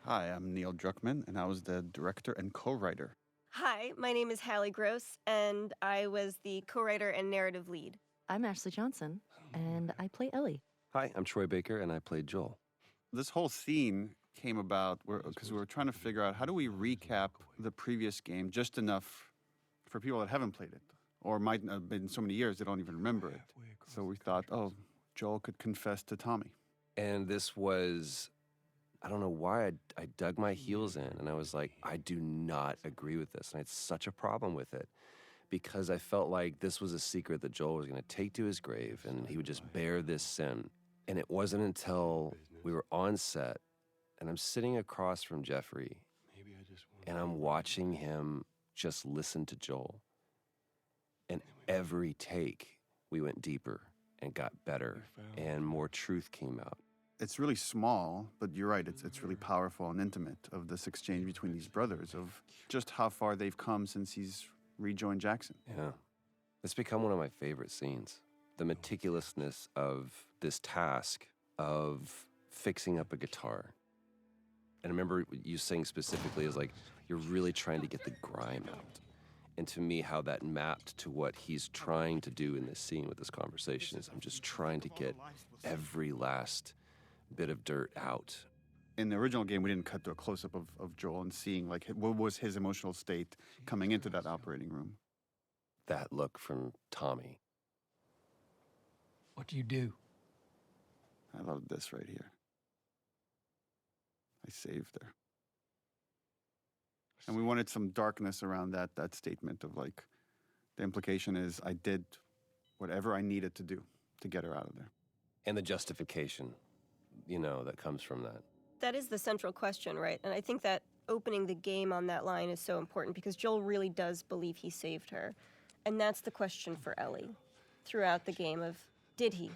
Hi, I'm Neil Druckmann, and I was the director and co-writer. Hi, my name is Hallie Gross, and I was the co-writer and narrative lead. I'm Ashley Johnson, and I play Ellie. Hi, I'm Troy Baker, and I played Joel. This whole scene came about because we were trying to figure out how do we recap the previous game just enough for people that haven't played it, or might not have been so many years they don't even remember it. So we thought, Joel could confess to Tommy. And this was, I don't know why I dug my heels in, and I was like, I do not agree with this. And I had such a problem with it because I felt like this was a secret that Joel was going to take to his grave, and he would just bear this sin. And it wasn't until we were on set, and I'm sitting across from Jeffrey, and I'm watching him just listen to Joel. And every take, we went deeper and got better, and more truth came out. It's really small, but you're right, it's really powerful and intimate of this exchange between these brothers, of just how far they've come since he's rejoined Jackson. Yeah. It's become one of my favorite scenes. The meticulousness of this task of fixing up a guitar. And I remember you saying specifically is like, you're really trying to get the grime out. And to me, how that mapped to what he's trying to do in this scene with this conversation is I'm just trying to get every last bit of dirt out. In the original game, we didn't cut to a close-up of Joel and seeing like what was his emotional state coming into that operating room. That look from Tommy. What do you do? I love this right here. I saved her. And we wanted some darkness around that statement of like, the implication is I did whatever I needed to do to get her out of there. And the justification, that comes from that. That is the central question, right? And I think that opening the game on that line is so important because Joel really does believe he saved her. And that's the question for Ellie throughout the game of, did he?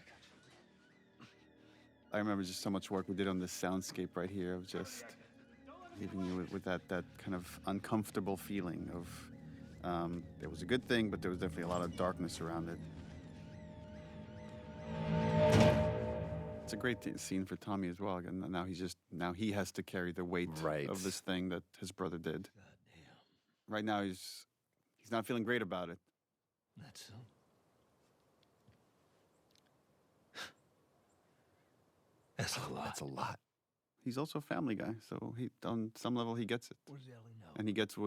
I remember just so much work we did on this soundscape right here of just leaving you with that kind of uncomfortable feeling of there was a good thing, but there was definitely a lot of darkness around it. It's a great scene for Tommy as well. And now he has to carry the weight of this thing that his brother did. Goddamn. Right now he's not feeling great about it. That's so. That's a lot. That's a lot. He's also a family guy, so on some level he gets it. What does Ellie know? And he gets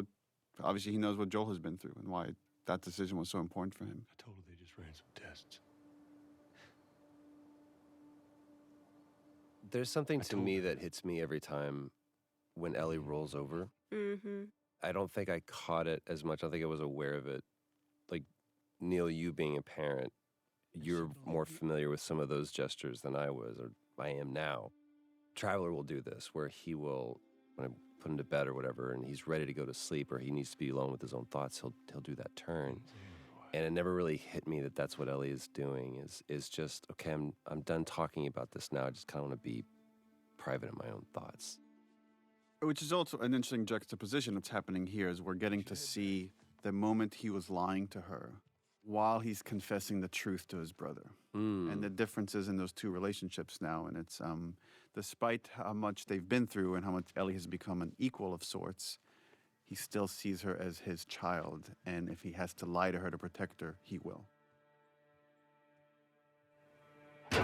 obviously he knows what Joel has been through and why that decision was so important for him. I told her they just ran some tests. There's something to me that hits me every time when Ellie rolls over. Mm-hmm. I don't think I caught it as much. I think I was aware of it. Like, Neil, you being a parent, you're more familiar with some of those gestures than I was, or I am now. Traveler will do this, where he will, when I put him to bed or whatever, and he's ready to go to sleep, or he needs to be alone with his own thoughts, he'll do that turn. And it never really hit me that that's what Ellie is doing, is just, okay, I'm done talking about this now. I just kind of want to be private in my own thoughts. Which is also an interesting juxtaposition that's happening here, is we're getting to see the moment he was lying to her while he's confessing the truth to his brother. And the differences in those two relationships now. And it's, despite how much they've been through and how much Ellie has become an equal of sorts, he still sees her as his child. And if he has to lie to her to protect her, he will. It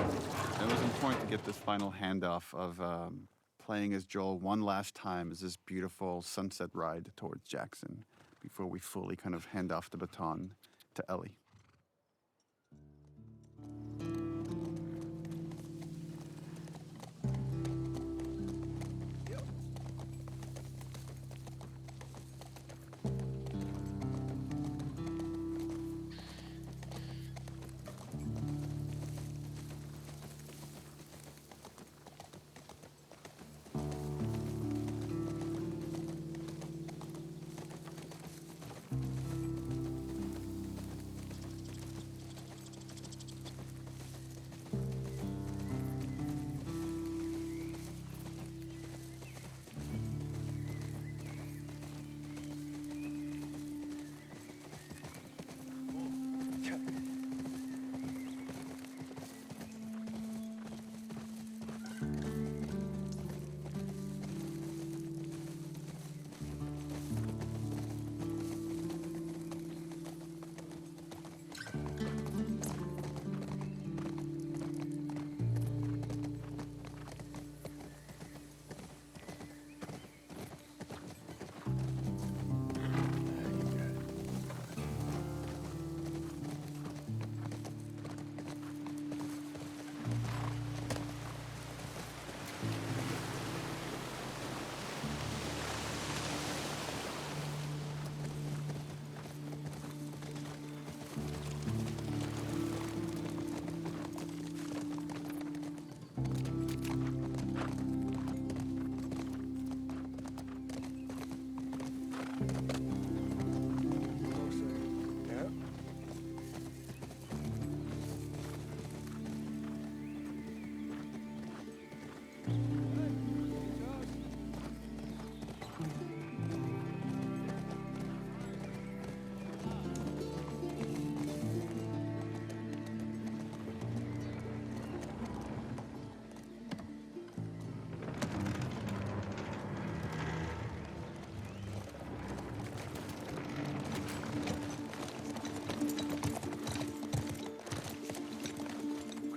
was important to get this final handoff of playing as Joel one last time as this beautiful sunset ride towards Jackson before we fully kind of hand off the baton to Ellie.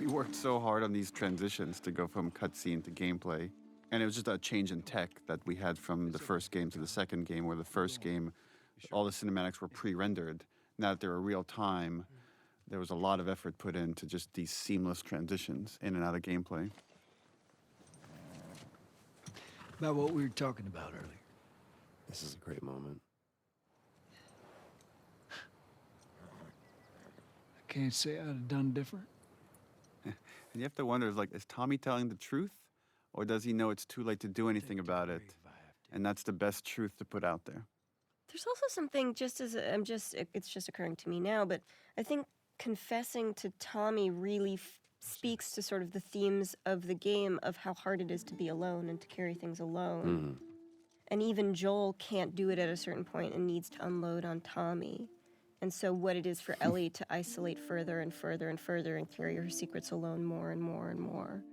We worked so hard on these transitions to go from cutscene to gameplay. And it was just a change in tech that we had from the first game to the second game, where the first game, all the cinematics were pre-rendered. Now that they're real time, there was a lot of effort put into just these seamless transitions in and out of gameplay. About what we were talking about earlier. This is a great moment. I can't say I'd have done different. And you have to wonder, is Tommy telling the truth? Or does he know it's too late to do anything about it? And that's the best truth to put out there. There's also something it's just occurring to me now, but I think confessing to Tommy really speaks to sort of the themes of the game of how hard it is to be alone and to carry things alone. And even Joel can't do it at a certain point and needs to unload on Tommy. And so what it is for Ellie to isolate further and further and further and carry her secrets alone more and more and more.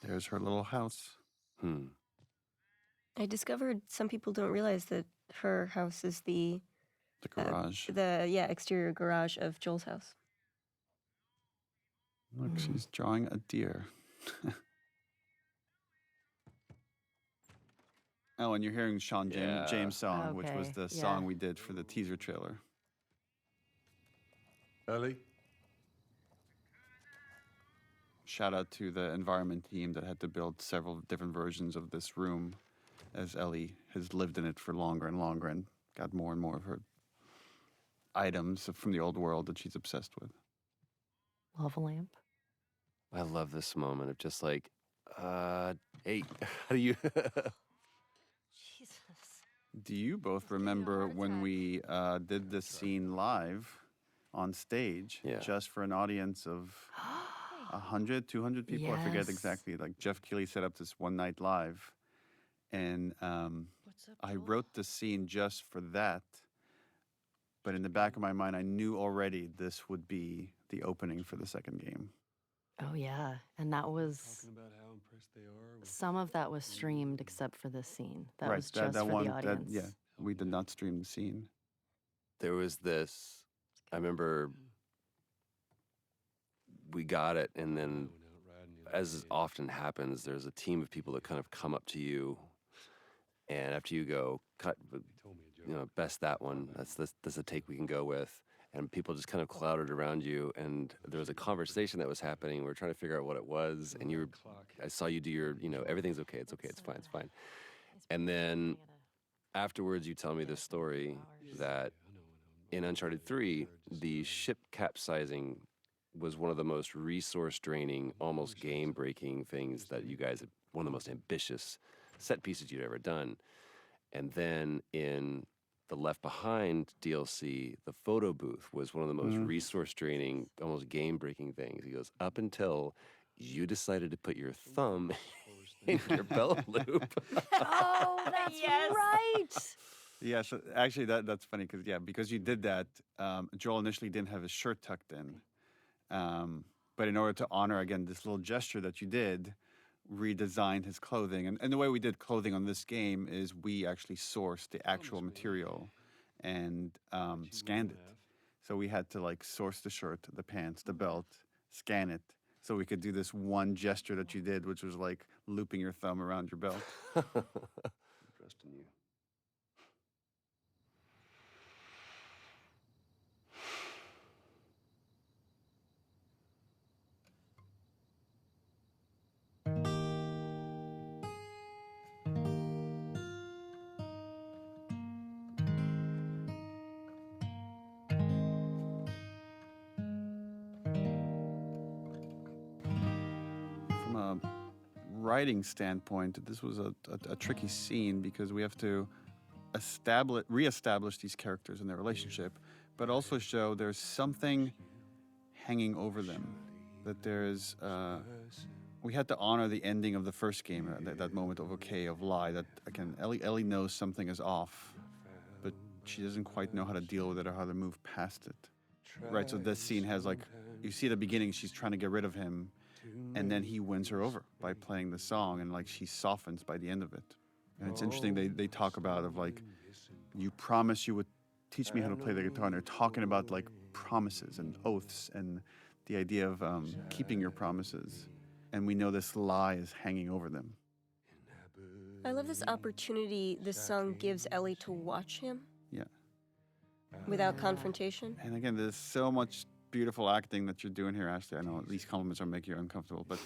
There's her little house. I discovered some people don't realize that her house is the The garage. exterior garage of Joel's house. Look, she's drawing a deer. Oh, and you're hearing Sean James' song, which was Okay, the song we did for the teaser trailer. Ellie? Shout out to the environment team that had to build several different versions of this room, as Ellie has lived in it for longer and longer and got more and more of her items from the old world that she's obsessed with. Lava lamp. I love this moment of just like, hey, how do you? Jesus. Do you both remember when we did this scene live on stage, Yeah. just for an audience of 100, 200 people? I forget Yes. exactly. Like Jeff Keighley set up this one night live, and I wrote the scene just for that. But in the back of my mind, I knew already this would be the opening for the second game. Oh, yeah. And that was, Talking about how impressed they are with some of that was streamed except for this scene. That right, was just for one, the audience. yeah, we did not stream the scene. There was this. I remember we got it, and then, going out riding the other as day. often happens, there's a team of people that kind of come up to you, and after you go, cut, He told me a joke. you know, best that one. That's a take we can go with. And people just kind of clouded around you, and there was a conversation that was happening. We were trying to figure out what it was, and you were. I saw you do your, everything's okay. It's okay. It's fine. It's fine. And then afterwards, you tell me this story that in Uncharted 3, the ship capsizing was one of the most resource draining, almost game breaking things that you guys, one of the most ambitious set pieces you'd ever done. And then in the Left Behind DLC, the photo booth was one of the most resource draining, almost game breaking things. He goes, up until you decided to put your thumb in your belt loop. Oh, that's right. Yeah, so actually that's funny because you did that, Joel initially didn't have his shirt tucked in. But in order to honor, again, this little gesture that you did, redesigned his clothing. And the way we did clothing on this game is we actually sourced the actual material and scanned it. So we had to source the shirt, the pants, the belt, scan it, so we could do this one gesture that you did, which was like looping your thumb around your belt. Trust in you. From a writing standpoint, this was a tricky scene because we have to reestablish these characters and their relationship, but also show there's something hanging over them. That there's, we had to honor the ending of the first game, that moment of okay, of lie. That again, Ellie knows something is off, but she doesn't quite know how to deal with it or how to move past it. Right. So this scene has you see at the beginning she's trying to get rid of him, and then he wins her over by playing the song, and she softens by the end of it. And it's interesting, they talk about of like, you promised you would teach me how to play the guitar, and they're talking about like promises and oaths and the idea of keeping your promises. And we know this lie is hanging over them. I love this opportunity this song gives Ellie to watch him Yeah. without confrontation. And again, there's so much beautiful acting that you're doing here, Ashley. I know these compliments are making you uncomfortable, but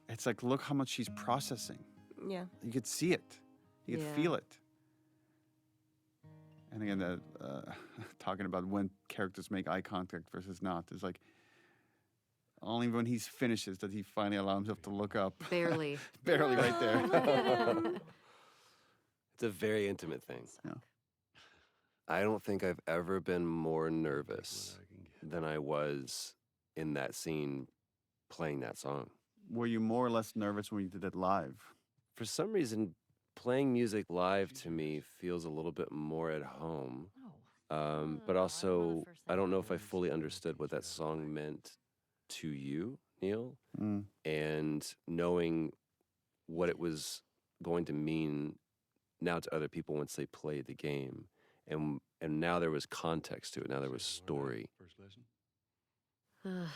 it's like, look how much she's processing. Yeah. You could see it. You could Yeah. feel it. And again, talking about when characters make eye contact versus not, is like only when he finishes that he finally allows himself to look up. Barely. Barely right there. It's a very intimate thing. Yeah. I don't think I've ever been more nervous than I was in that scene playing that song. Were you more or less nervous when you did it live? For some reason, playing music live to me feels a little bit more at home. But also, I don't know if I fully understood what that song meant to you, Neil. Mm. And knowing what it was going to mean now to other people once they play the game. And now there was context to it. Now there was story. First lesson?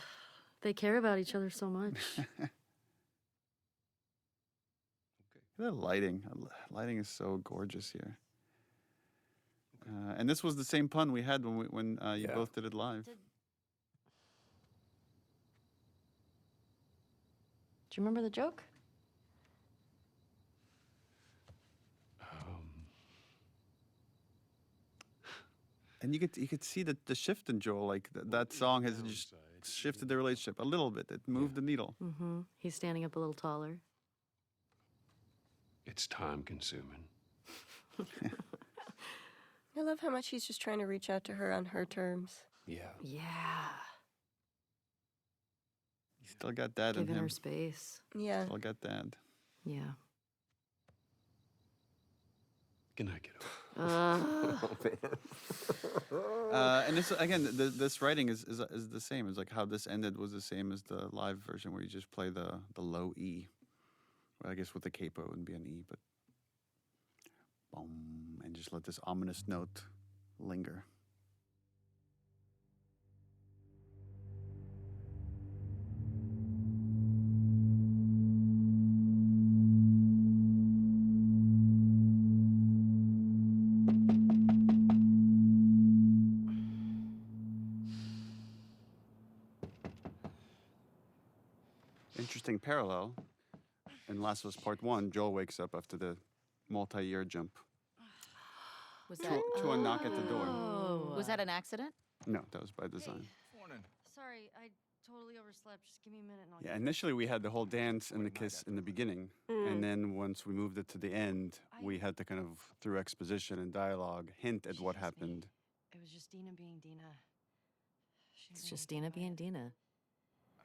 They care about each other so much. The lighting. Lighting is so gorgeous here. And this was the same pun we had when you Yeah. both did it live. Do you remember the joke? And you could see the shift in Joel. Like that song has just shifted the relationship a little bit. It moved the needle. Mm-hmm. He's standing up a little taller. It's time consuming. I love how much he's just trying to reach out to her on her terms. Yeah. Yeah. He still got dad in Giving him. her space. Yeah. Still got dad. Yeah. Good night, kiddo. And this again, this writing is the same. It's like how this ended was the same as the live version, where you just play the low E. Well, I guess with the capo it would be an E, but boom, and just let this ominous note linger. Interesting parallel. In Last of Us Part 1, Joel wakes up after the multi-year jump Was to, that to a knock at the door. Oh. was that an accident? No, that was by design. Sorry, I totally overslept. Just give me a minute and I'll Yeah, initially we had the whole dance and the kiss in the beginning, and then once we moved it to the end, we had to kind of, through exposition and dialogue, hint at what happened. It was just Dina being Dina. It's just Dina being Dina.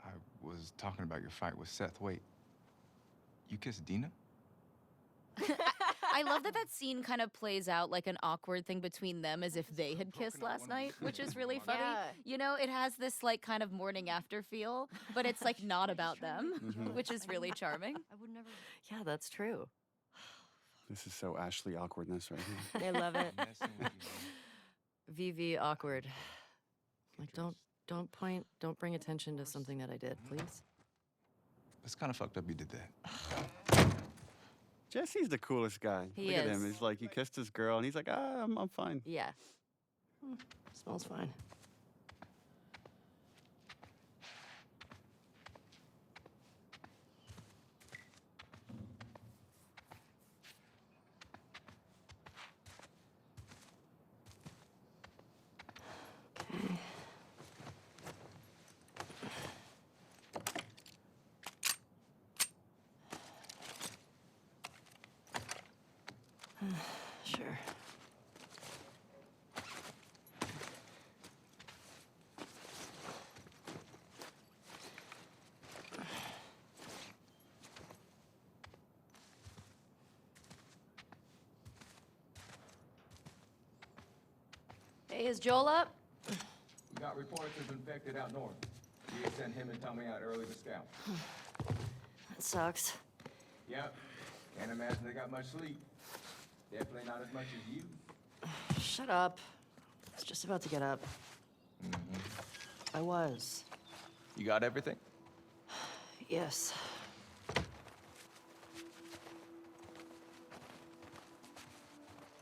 I was talking about your fight with Seth. Wait, you kissed Dina? I love that that scene kind of plays out like an awkward thing between them as if they had kissed last night, which is really funny. Yeah. You know, it has this like kind of morning after feel, but it's like not about them, which is really charming. I would never. Yeah, that's true. This is so Ashley awkwardness right here. I love it. Messing with you, man. VV awkward. Like don't point, don't bring attention to something that I did, please. It's kind of fucked up you did that. Jesse's the coolest guy. He Look at him. is. He's like, he kissed his girl, and he's like, I'm fine. Yeah. Smells fine. Okay. Sure. Hey, is Joel up? We got reports of infected out north. You sent him and Tommy out early to scout. That sucks. Yep. Can't imagine they got much sleep. Definitely not as much as you. Shut up. I was just about to get up. I was. You got everything? Yes.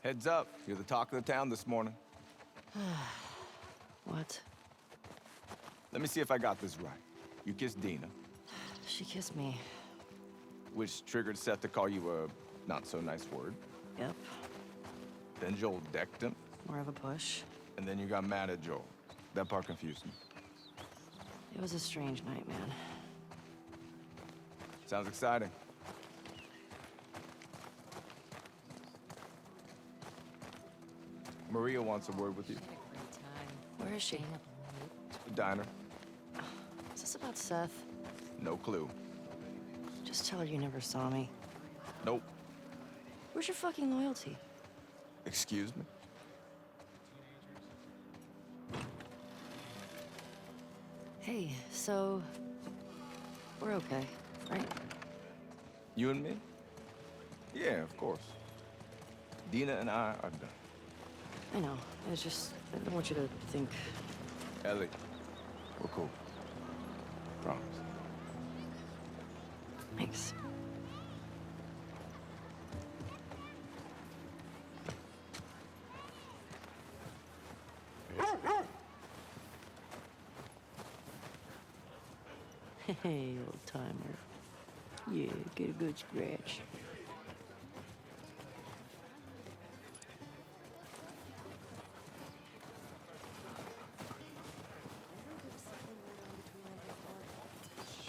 Heads up, you're the talk of the town this morning. What? Let me see if I got this right. You kissed Dina, She kissed me. which triggered Seth to call you a not-so-nice word. Yep. Then Joel decked him, More of a push. and then you got mad at Joel. That part confused me. It was a strange night, man. Sounds exciting. Maria wants a word with you. Where is she? The diner. Is this about Seth? No clue. Just tell her you never saw me. Nope. Where's your fucking loyalty? Excuse me? Hey, so... we're okay, right? You and me? Yeah, of course. Dina and I are done. I know. It's just... I don't want you to think... Ellie, we're cool. Promise. Thanks. Hey, old timer. Yeah, get a good scratch.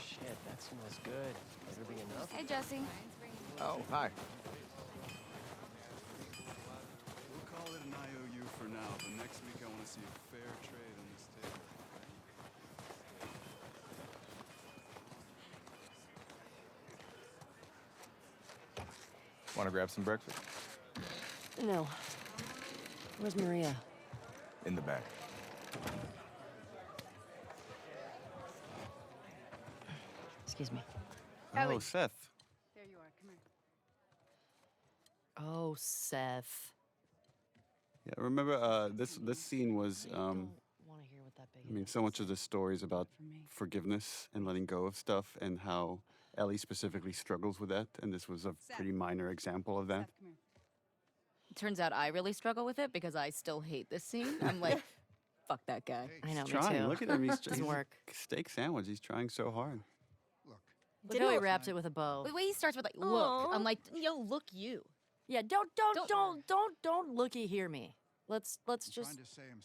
Shit, that smells good. Better be enough. Hey, Jesse. Oh, hi. We'll call it an IOU for now, but next week I want to see a fair trade on this table. Want to grab some breakfast? No. Where's Maria? In the back. Excuse me. Oh, Seth. There you are. Come here. Oh, Seth. Yeah, remember this scene was I don't want to hear what that big I mean, so much of the story is about forgiveness and letting go of stuff, and how Ellie specifically struggles with that, and this was a pretty minor example of that. Turns out I really struggle with it because I still hate this scene. I'm like, fuck that guy. I know, He's me trying. too. Look at him. He's Doesn't work. Steak sandwich. He's trying so hard. Look how he wrapped it with a bow. The way he starts with like, look. Aw. I'm like, yo, look you. Yeah, don't looky hear me. Let's just.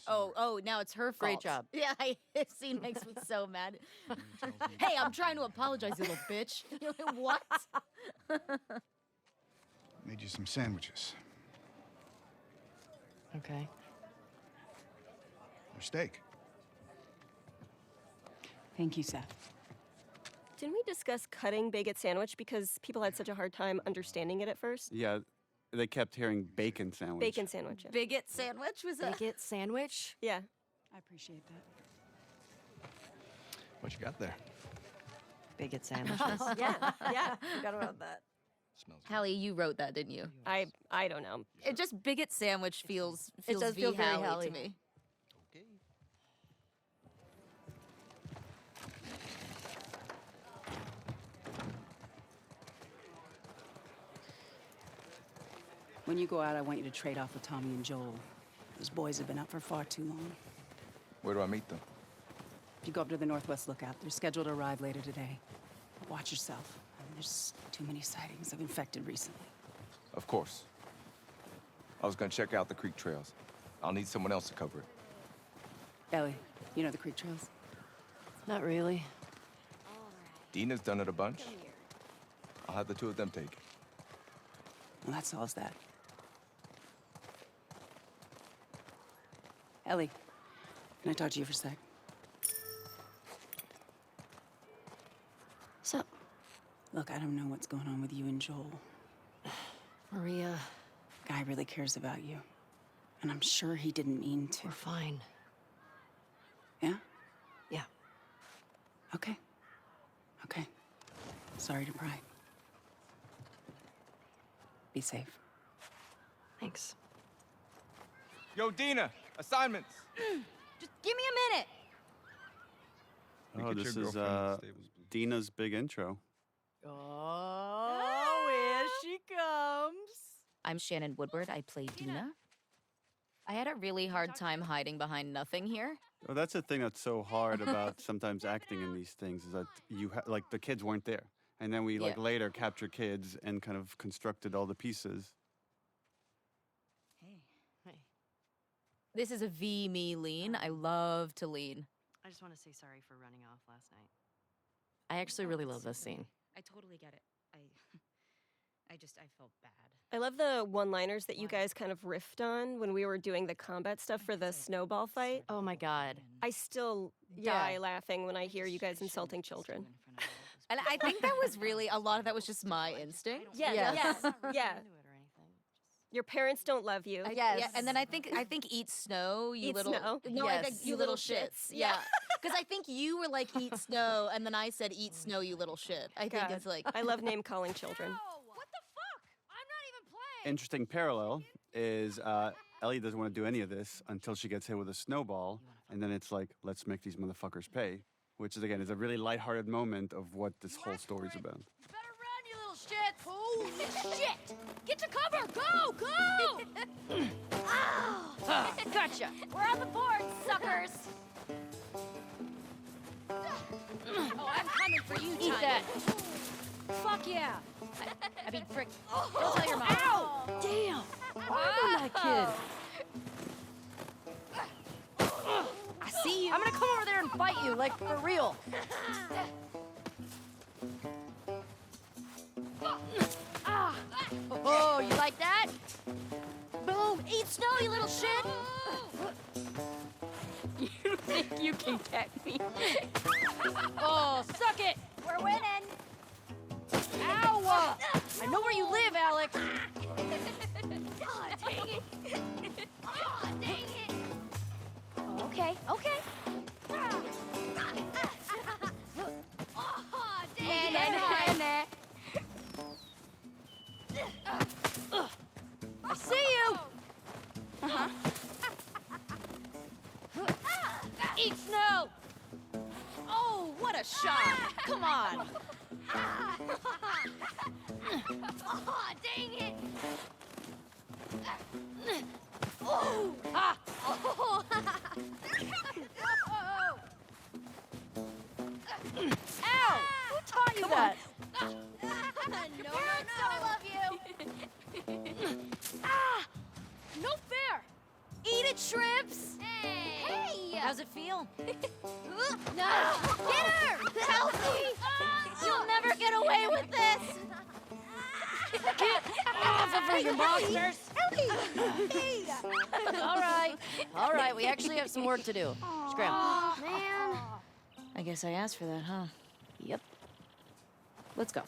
Oh, now it's her fault. Great job. Yeah, this scene makes me so mad. Hey, I'm trying to apologize, you little bitch. You're like, what? Made you some sandwiches. Okay. Or steak. Thank you, Seth. Didn't we discuss cutting Baguette sandwich because people had such a hard time understanding it at first? Yeah, they kept hearing bacon sandwich. Bacon sandwich. Yeah. Bigot sandwich was a... Bigot sandwich? Yeah. I appreciate that. What you got there? Bigot sandwiches. Yeah. Forgot about that. Smells Hallie, you wrote that, didn't you? I don't know. It just bigot sandwich feels does V feel very Hallie Hallie. to me. Okay. When you go out, I want you to trade off with Tommy and Joel. Those boys have been up for far too long. Where do I meet them? You go up to the Northwest Lookout. They're scheduled to arrive later today. Watch yourself. There's too many sightings of infected recently. Of course. I was gonna check out the creek trails. I'll need someone else to cover it. Ellie, you know the creek trails? Not really. Dina's done it a bunch. I'll have the two of them take it. Well, that solves that. Ellie, can I talk to you for a sec? What's up? Look, I don't know what's going on with you and Joel. Maria, Guy really cares about you. And I'm sure he didn't mean to. we're fine. Yeah? Yeah. Okay. Okay. Sorry to pry. Be safe. Thanks. Yo, Dina, assignments. Just give me a minute. Oh, get this your is girlfriend in the stables, please. Dina's big intro. Oh, here she comes. I'm Shannon Woodward. I play Dina. I had a really hard time hiding behind nothing here. Well, that's the thing that's so hard about sometimes acting in these things is that like the kids weren't there, and then we like Yeah. later captured kids and kind of constructed all the pieces. Hey, This is a me lean. I love to lean. I just want to say sorry for running off last night. I actually really love this scene. I totally get it. I felt bad. I love the one-liners that you guys kind of riffed on when we were doing the combat stuff for the snowball fight. Oh my god. I still die laughing when I hear you guys insulting children. And I think that was really, a lot of that was just my instinct. Yeah. Your parents don't love you. Yeah, and then I think eat snow, you Eat little snow. No, I Yes. think you little shits. Yeah. Because I think you were like eat snow, and then I said eat snow, you little shit. I think God, it's like I love name calling children. What the fuck? I'm not even playing. Interesting parallel is Ellie doesn't want to do any of this until she gets hit with a snowball, and then it's like, let's make these motherfuckers pay, which is again is a really lighthearted moment of what this whole story's about. Better run, you little shit. Holy shit! Get to cover. Go, go! gotcha. We're on the board, suckers. Oh, I'm coming for you, Eat Tiny. that. Fuck yeah. I mean, frick. Don't tell your mom. Ow! Damn! Why that kid? I see you. I'm gonna come over there and fight you, like for real. Oh, you like that? Boom! Eat snow, you little shit. You think you can get me? Oh, suck it. We're winning. Ow! I know where you live, Alex. Oh, dang it. Oh, dang it. Okay, okay. Oh, dang it. I see you. Eat snow. Oh, what a shot. Come on. Oh, dang it. Oh. Ah. Oh. Ow! Who taught you that? Your parents don't love you. No fair. Eat it, shrimps. Hey. How's it feel? No. Get her. Healthy. You'll never get away with this. Get off of her, you monsters! All right, we actually have some work to do. Scram. Oh, man. I guess I asked for that, huh? Yep. Let's go.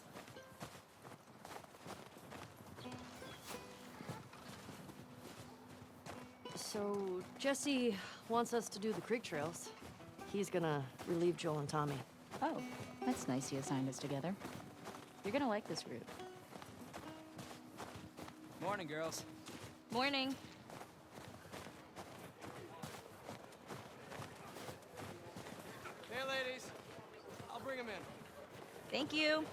So, Jesse wants us to do the creek trails. He's gonna relieve Joel and Tommy. Oh, that's nice he assigned us together. You're gonna like this route. Morning, girls. Morning. Hey, ladies. I'll bring them in. Thank you.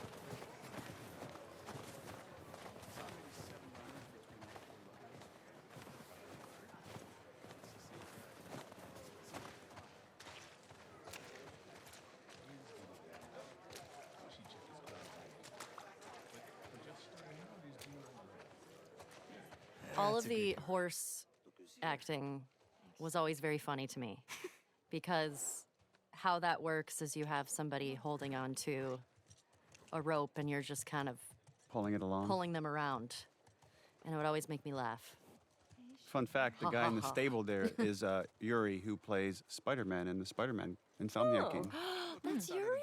All of the horse acting was always very funny to me because how that works is you have somebody holding on to a rope and you're just kind of Pulling it along. pulling them around. And it would always make me laugh. Fun fact: the guy in the stable there is Yuri, who plays Spider-Man in the Spider-Man Insomniac game. That's Yuri?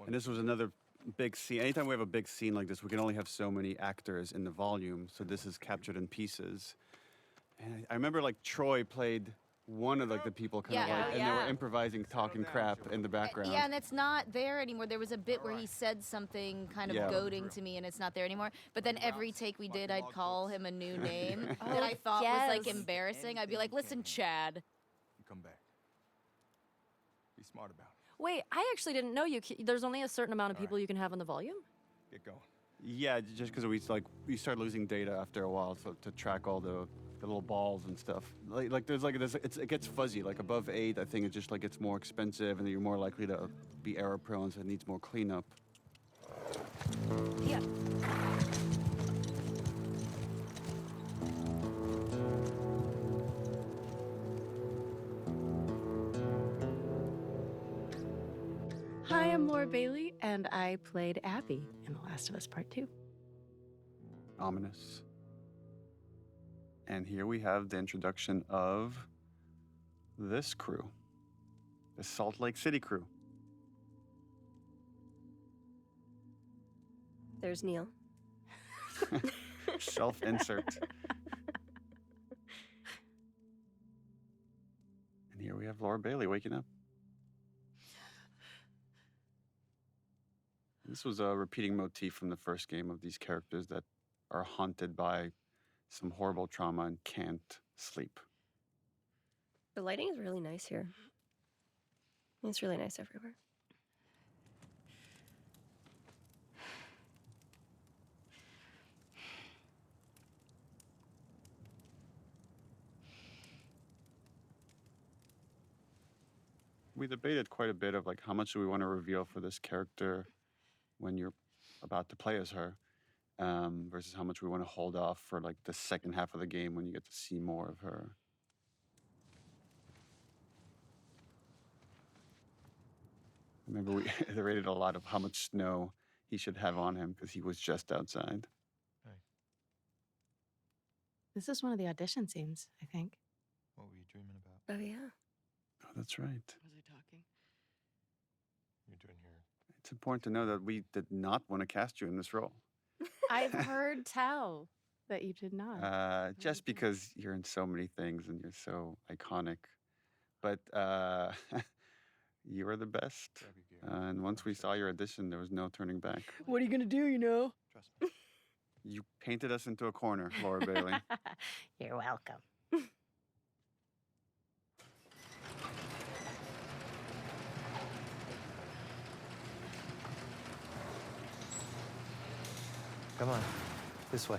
And this was another big scene. Anytime we have a big scene like this, we can only have so many actors in the volume. So this is captured in pieces. And I remember like Troy played one of like the people kind of Yeah. like, Oh, and they were yeah. improvising, talking crap in the background. Yeah, and it's not there anymore. There was a bit where he said something kind of Yeah. goading to me, and it's not there anymore. But then every take we did, I'd call him a new name that Oh, I thought was like yes. embarrassing. I'd be like, "Listen, Chad." You come back. Be smart about it. Wait, I actually didn't know there's only a certain amount of people you can have on the volume? Get going. Yeah, just because we start losing data after a while, so to track all the little balls and stuff. It gets fuzzy. Like above 8, I think it just like gets more expensive, and you're more likely to be error prone, so it needs more cleanup. Yeah. Hi, I'm Laura Bailey, and I played Abby in The Last of Us Part 2. Ominous. And here we have the introduction of this crew, the Salt Lake City crew. There's Neil. Self-insert. And here we have Laura Bailey waking up. This was a repeating motif from the first game of these characters that are haunted by some horrible trauma and can't sleep. The lighting is really nice here. It's really nice everywhere. We debated quite a bit of like how much do we want to reveal for this character when you're about to play as her, versus how much we want to hold off for like the second half of the game when you get to see more of her. I remember we debated a lot of how much snow he should have on him because he was just outside. This is one of the audition scenes, I think. What were you dreaming about? Oh, yeah. Oh, that's right. Was I talking? You're doing here. It's important to know that we did not want to cast you in this role. I've heard tell that you did not. Just because you're in so many things and you're so iconic. But you were the best. And once we saw your audition, there was no turning back. What are you gonna do, you know? Trust me. You painted us into a corner, Laura Bailey. You're welcome. Come on, this way.